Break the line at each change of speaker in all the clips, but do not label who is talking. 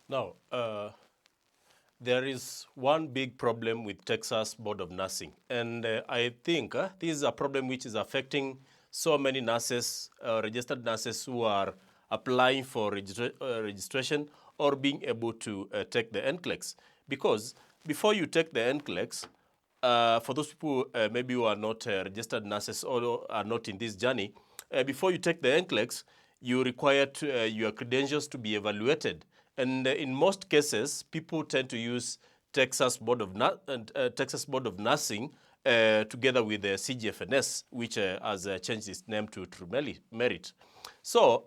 Now, there is one big problem with Texas Board of Nursing, and I think this is a problem which is affecting so many nurses, registered nurses who are applying for registration or being able to take the NCLEX. Because before you take the NCLEX, for those people maybe who are not registered nurses or are not in this journey, before you take the NCLEX, you require your credentials to be evaluated. And in most cases, people tend to use Texas Board of Nursing together with the CGFNS, which has changed its name to True Merit. So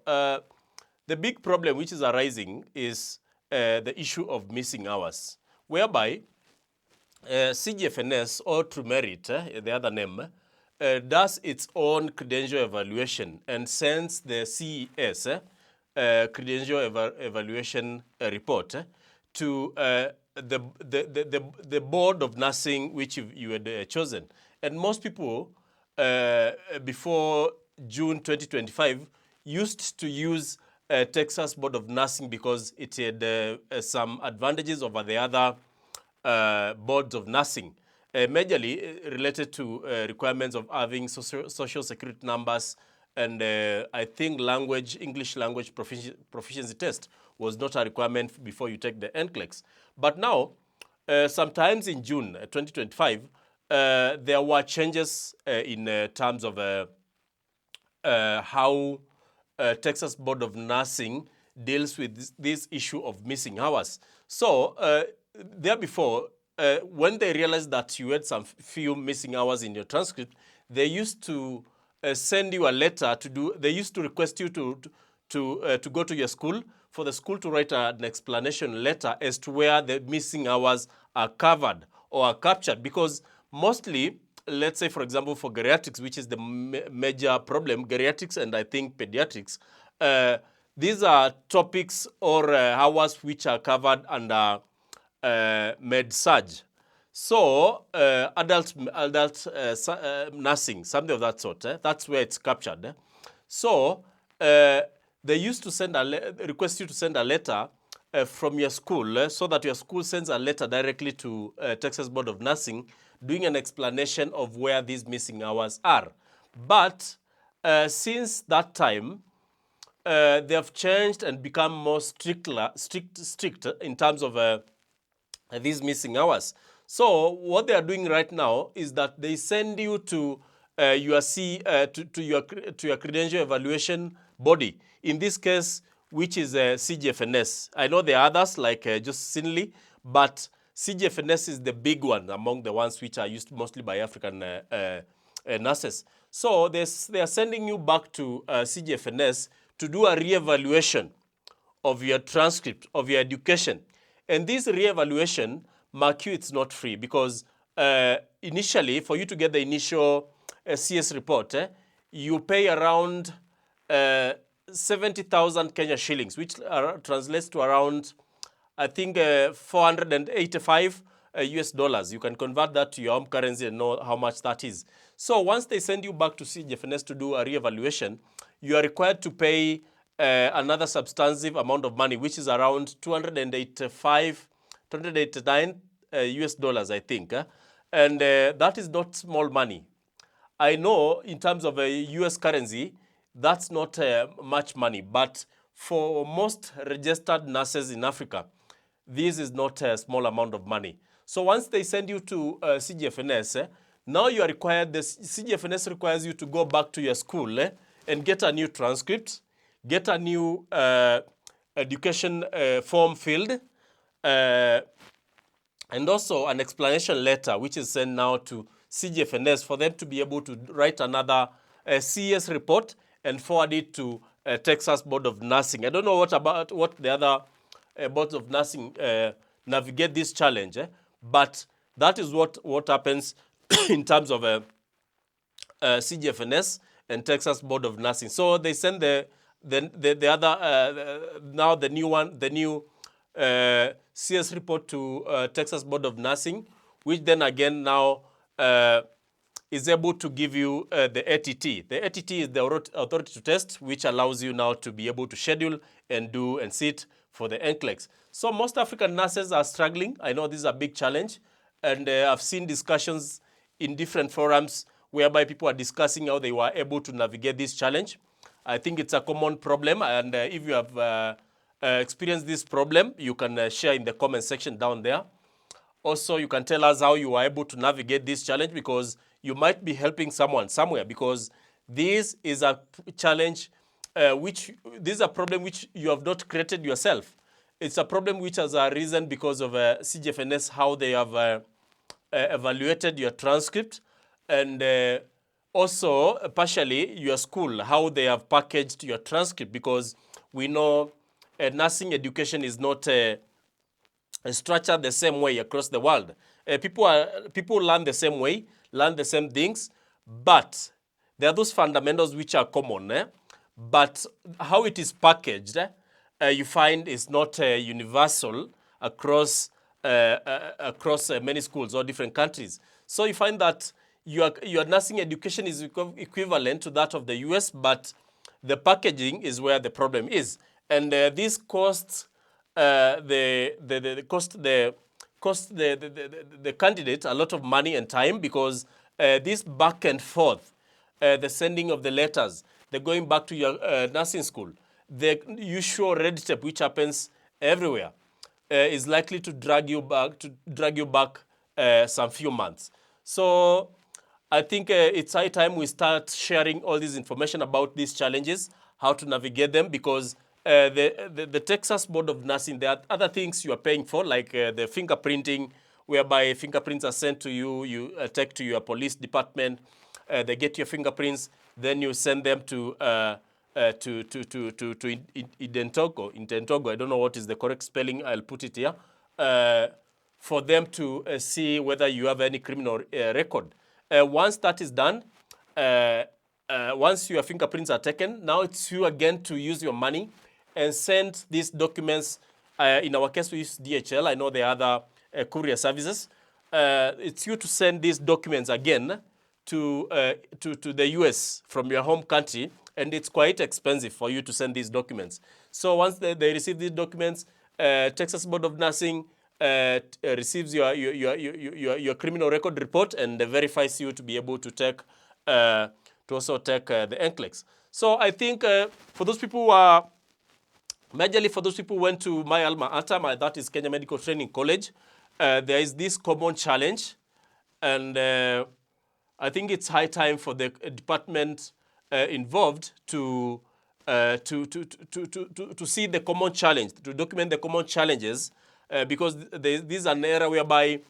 the big problem which is arising is the issue of missing hours, whereby CGFNS or True Merit, the other name, does its own credential evaluation and sends the CES, credential evaluation report, to the board of nursing which you had chosen. And most people, before June 2025, used to use Texas Board of Nursing because it had some advantages over the other boards of nursing, majorly related to requirements of having social security numbers, and I think English language proficiency test was not a requirement before you take the NCLEX. But now, sometimes in June 2025, there were changes in terms of how Texas Board of Nursing deals with this issue of missing hours. So there before, when they realized that you had some few missing hours in your transcript, they used to send you a letter to do. They used to request you to go to your school, for the school to write an explanation letter as to where the missing hours are covered or are captured. Because mostly, let's say for example for geriatrics, which is the major problem, geriatrics and I think pediatrics, these are topics or hours which are covered under med-surg. So adult nursing, something of that sort, that's where it's captured. So they used to request you to send a letter from your school, so that your school sends a letter directly to Texas Board of Nursing doing an explanation of where these missing hours are. But since that time, they have changed and become more strict in terms of these missing hours. So what they are doing right now is that they send you to your credential evaluation body. In this case, which is CGFNS. I know there are others like just Sinley, but CGFNS is the big one among the ones which are used mostly by African nurses. So they are sending you back to CGFNS to do a re-evaluation of your transcript, of your education. And this re-evaluation, mark you, it's not free, because initially, for you to get the initial CS report, you pay around 70,000 Kenya shillings, which translates to around, I think, 485 US dollars. You can convert that to your home currency and know how much that is. So once they send you back to CGFNS to do a re-evaluation, you are required to pay another substantive amount of money, which is around 289 US dollars, I think. And that is not small money. I know in terms of US currency, that's not much money. But for most registered nurses in Africa, this is not a small amount of money. So once they send you to CGFNS, now you are required, the CGFNS requires you to go back to your school and get a new transcript, get a new education form filled, and also an explanation letter, which is sent now to CGFNS for them to be able to write another CS report and forward it to Texas Board of Nursing. I don't know what the other boards of nursing navigate this challenge, but that is what happens in terms of CGFNS and Texas Board of Nursing. So they send the other now the new CS report to Texas Board of Nursing, which then again now is able to give you the ATT. The ATT is the authority to test, which allows you now to be able to schedule and do and sit for the NCLEX. So most African nurses are struggling. I know this is a big challenge, and I've seen discussions in different forums whereby people are discussing how they were able to navigate this challenge. I think it's a common problem, and if you have experienced this problem, you can share in the comment section down there. Also, you can tell us how you were able to navigate this challenge, because you might be helping someone somewhere, because this is a challenge this is a problem which you have not created yourself. It's a problem which has arisen because of CGFNS, how they have evaluated your transcript, and also partially your school, how they have packaged your transcript, because we know nursing education is not structured the same way across the world. People learn the same way, learn the same things, but there are those fundamentals which are common. But how it is packaged, you find is not universal across many schools or different countries. So you find that your nursing education is equivalent to that of the US, but the packaging is where the problem is, and this costs the candidate a lot of money and time, because this back and forth, the sending of the letters, the going back to your nursing school, the usual red tape which happens everywhere, is likely to drag you back some few months. So I think it's high time we start sharing all this information about these challenges, how to navigate them, because the Texas Board of Nursing, there are other things you are paying for, like the fingerprinting, whereby fingerprints are sent to you, you take to your police department, they get your fingerprints, then you send them to Intentogo. I don't know what is the correct spelling, I'll put it here, for them to see whether you have any criminal record. Once that is done, once your fingerprints are taken, now it's you again to use your money and send these documents. In our case, we use DHL. I know there are other courier services. It's you to send these documents again to the US from your home country, and it's quite expensive for you to send these documents. So once they receive these documents, Texas Board of Nursing receives your criminal record report and verifies you to be able to take the NCLEX. So I think for those people who are majorly for those people who went to my alma mater, that is Kenya Medical Training College, there is this common challenge, and I think it's high time for the department involved to see the common challenge, to document the common challenges, because this is an area whereby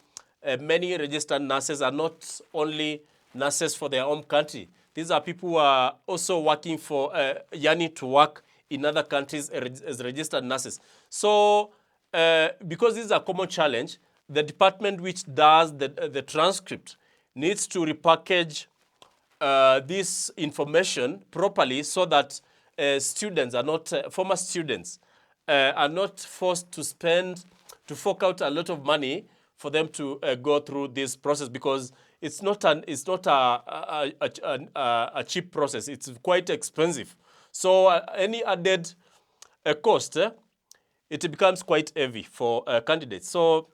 many registered nurses are not only nurses for their home country. These are people who are also working for, yearning to work in other countries as registered nurses. So because this is a common challenge, the department which does the transcript needs to repackage this information properly, so that students are not, former students are not forced to fork out a lot of money for them to go through this process, because it's not a cheap process. It's quite expensive. So any added cost, it becomes quite heavy for candidates. So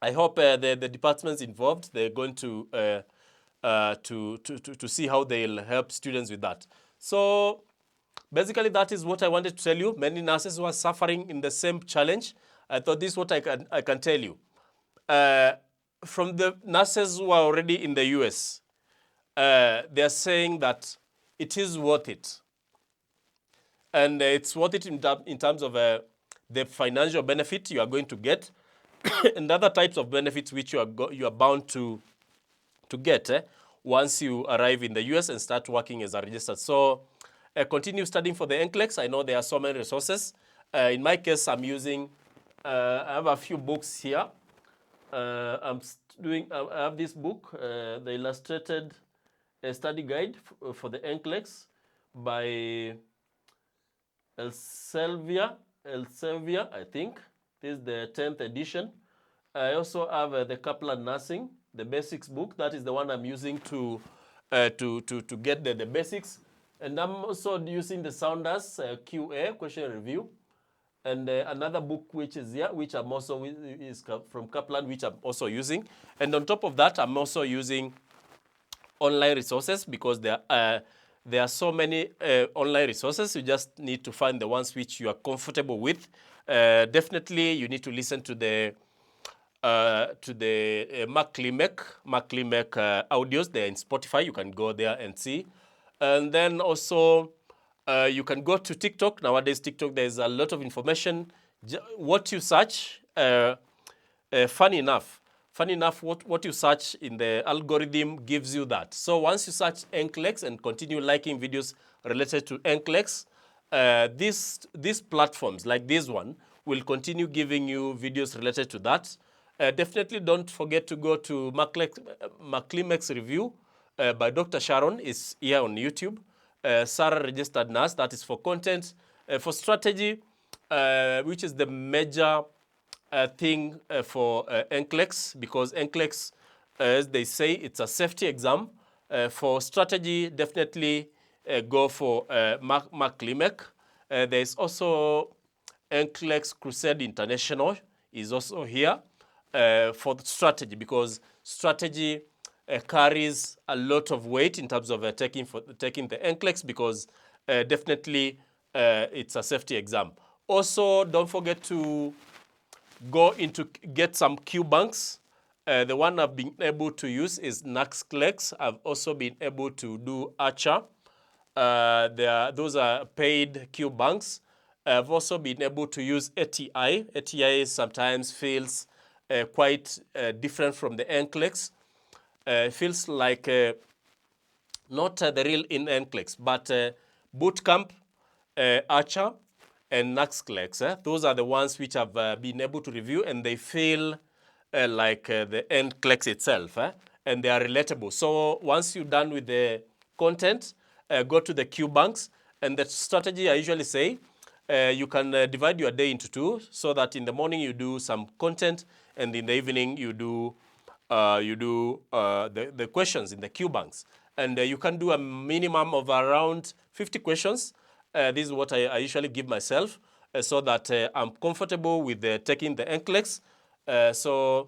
I hope the departments involved, they're going to see how they'll help students with that. So basically, that is what I wanted to tell you. Many nurses who are suffering in the same challenge. I thought this is what I can tell you. From the nurses who are already in the US, they're saying that it is worth it. And it's worth it in terms of the financial benefit you are going to get and other types of benefits which you are bound to get once you arrive in the US and start working as a registered. So continue studying for the NCLEX. I know there are so many resources. In my case, I'm using, I have a few books here. I have this book, the illustrated study guide for the NCLEX by Elsevier, I think. This is the 10th edition. I also have the Kaplan Nursing, the basics book. That is the one I'm using to get the basics. And I'm also using the Saunders QA, question review. And another book which is here, which I'm also is from Kaplan, which I'm also using. And on top of that, I'm also using online resources because there are so many online resources. You just need to find the ones which you are comfortable with. Definitely, you need to listen to the Mark Klimek audios. They're in Spotify. You can go there and see. And then also, you can go to TikTok. Nowadays, TikTok, there's a lot of information. What you search, funny enough, what you search in the algorithm gives you that. So once you search NCLEX and continue liking videos related to NCLEX, these platforms like this one will continue giving you videos related to that. Definitely don't forget to go to McClimac's review by Dr. Sharon is here on YouTube. Sarah registered nurse, that is for content. For strategy, which is the major thing for NCLEX, because NCLEX, as they say, it's a safety exam. For strategy, definitely go for Mark Klimek. There's also NCLEX Crusade International is also here for the strategy, because strategy carries a lot of weight in terms of taking the NCLEX, because definitely it's a safety exam. Also, don't forget to go into get some Q banks. The one I've been able to use is NCLEX. I've also been able to do Archer. Those are paid Q banks. I've also been able to use ATI. ATI sometimes feels quite different from the NCLEX. It feels like not the real in NCLEX, but Bootcamp, Archer, and NCLEX. Those are the ones which I've been able to review, and they feel like the NCLEX itself, and they are relatable. So once you're done with the content, go to the Q banks, and the strategy I usually say, you can divide your day into two, so that in the morning you do some content, and in the evening you do the questions in the Q banks. And you can do a minimum of around 50 questions. This is what I usually give myself so that I'm comfortable with taking the NCLEX. So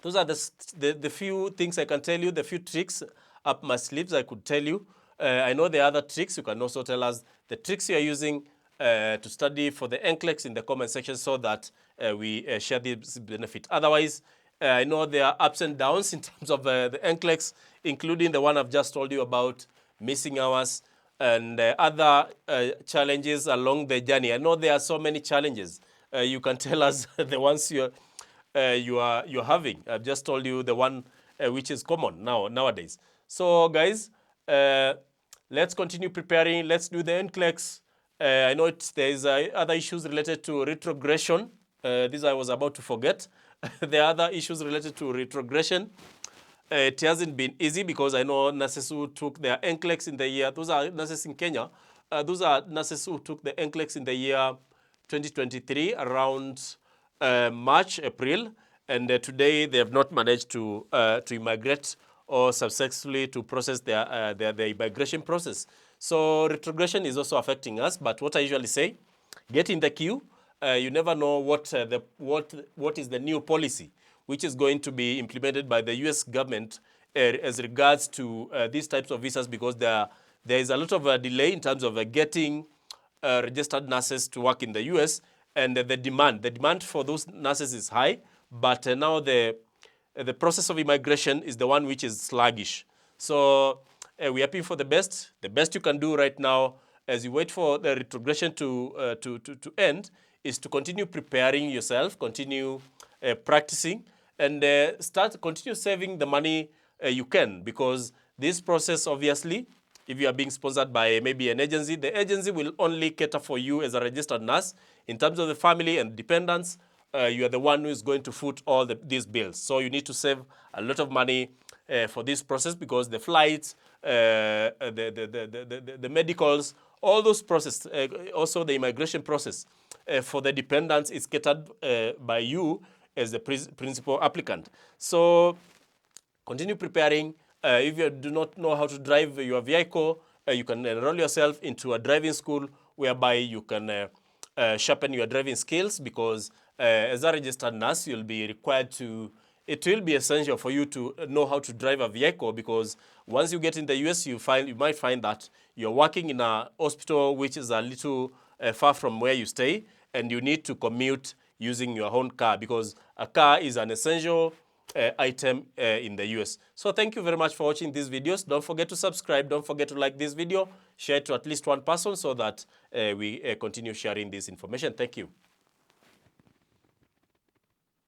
those are the few things I can tell you, the few tricks up my sleeves I could tell you. I know the other tricks. You can also tell us the tricks you are using to study for the NCLEX in the comment section, so that we share this benefit. Otherwise, I know there are ups and downs in terms of the NCLEX, including the one I've just told you about, missing hours, and other challenges along the journey. I know there are so many challenges. You can tell us the ones you're having. I've just told you the one which is common nowadays. So guys, let's continue preparing. Let's do the NCLEX. I know there is other issues related to retrogression. This I was about to forget. There are other issues related to retrogression. It hasn't been easy, because I know nurses who took their NCLEX in the year, those are nurses in Kenya, those are nurses who took the NCLEX in the year 2023, around March, April, and today they have not managed to immigrate or successfully to process their immigration process. So retrogression is also affecting us, but what I usually say, get in the queue. You never know what is the new policy which is going to be implemented by the US government as regards to these types of visas, because there is a lot of delay in terms of getting registered nurses to work in the US, and the demand for those nurses is high, but now the process of immigration is the one which is sluggish. So we're hoping for the best. The best you can do right now, as you wait for the retrogression to end, is to continue preparing yourself, continue practicing, and continue saving the money you can, because this process, obviously, if you are being sponsored by maybe an agency, the agency will only cater for you as a registered nurse. In terms of the family and dependents, you are the one who is going to foot all these bills. So you need to save a lot of money for this process, because the flights, the medicals, all those processes, also the immigration process for the dependents is catered by you as the principal applicant. So continue preparing. If you do not know how to drive your vehicle, you can enroll yourself into a driving school, whereby you can sharpen your driving skills, because as a registered nurse, you'll be required to, it will be essential for you to know how to drive a vehicle, because once you get in the US, you might find that you're working in a hospital which is a little far from where you stay, and you need to commute using your own car, because a car is an essential item in the US. So thank you very much for watching these videos. Don't forget to subscribe. Don't forget to like this video. Share it to at least one person so that we continue sharing this information. Thank you.